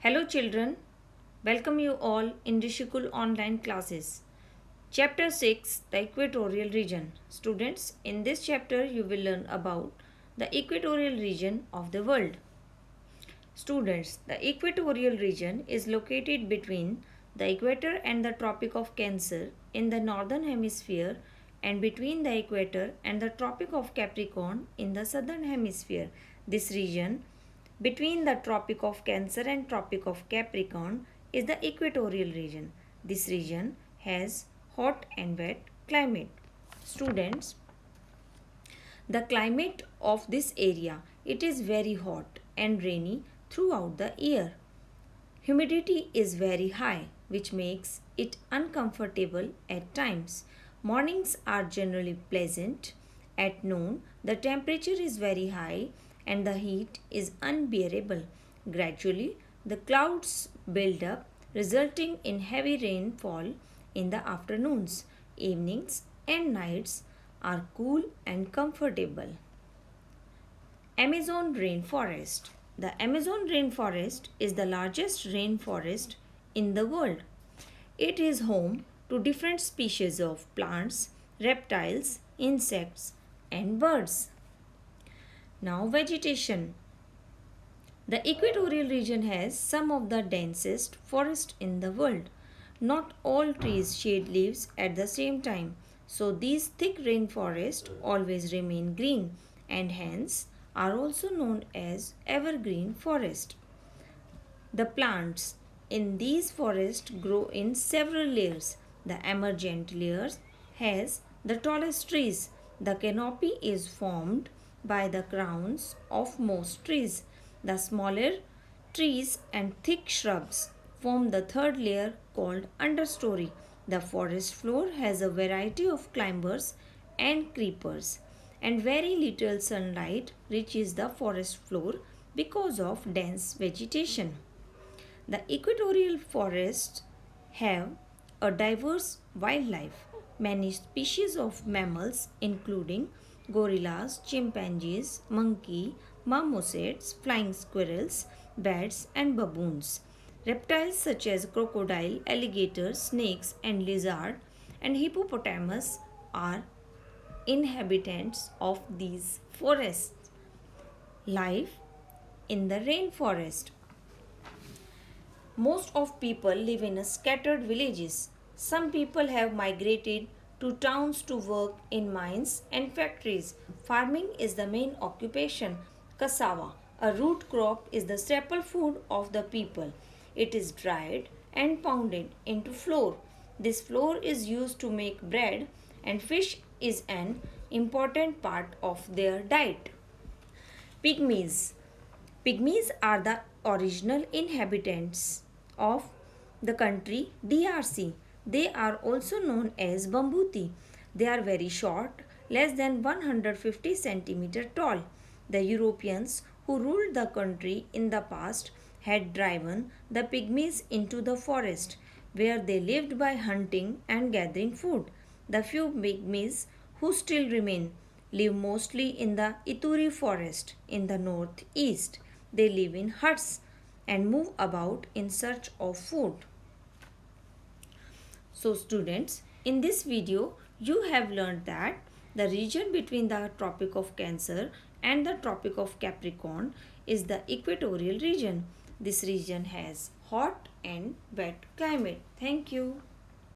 Hello children, welcome you all in Rishikul online classes. Chapter 6, the Equatorial Region. Students, in this chapter you will learn about the equatorial region of the world. Students, the equatorial region is located between the equator and the Tropic of Cancer in the northern hemisphere and between the equator and the Tropic of Capricorn in the southern hemisphere. This region between the Tropic of Cancer and Tropic of Capricorn is the equatorial region. This region has hot and wet climate. Students, the climate of this area, it is very hot and rainy throughout the year. Humidity is very high, which makes it uncomfortable at times. Mornings are generally pleasant. At noon, the temperature is very high and the heat is unbearable. Gradually, the clouds build up, resulting in heavy rainfall in the afternoons. Evenings and nights are cool and comfortable. Amazon rainforest. The Amazon rainforest is the largest rainforest in the world. It is home to different species of plants, reptiles, insects, and birds. Now, vegetation. The equatorial region has some of the densest forest in the world. Not all trees shed leaves at the same time, so these thick rainforests always remain green and hence are also known as evergreen forest. The plants in these forests grow in several layers. The emergent layer has the tallest trees. The canopy is formed by the crowns of most trees. The smaller trees and thick shrubs form the third layer called understory. The forest floor has a variety of climbers and creepers, and very little sunlight reaches the forest floor because of dense vegetation. The equatorial forests have a diverse wildlife. Many species of mammals, including gorillas, chimpanzees, monkey, marmosets, flying squirrels, bats, and baboons. Reptiles such as crocodile, alligator, snakes, and lizard, and hippopotamus are inhabitants of these forests. Life in the rainforest. Most of people live in scattered villages. Some people have migrated to towns to work in mines and factories. Farming is the main occupation. Cassava, a root crop, is the staple food of the people. It is dried and pounded into flour. This flour is used to make bread, and fish is an important part of their diet. Pygmies. Pygmies are the original inhabitants of the country DRC. They are also known as Bambuti. They are very short, less than 150 centimeter tall. The Europeans who ruled the country in the past had driven the pygmies into the forest, where they lived by hunting and gathering food. The few pygmies who still remain live mostly in the Ituri forest in the northeast. They live in huts and move about in search of food. So students, in this video you have learned that the region between the Tropic of Cancer and the Tropic of Capricorn is the equatorial region. This region has hot and wet climate. Thank you.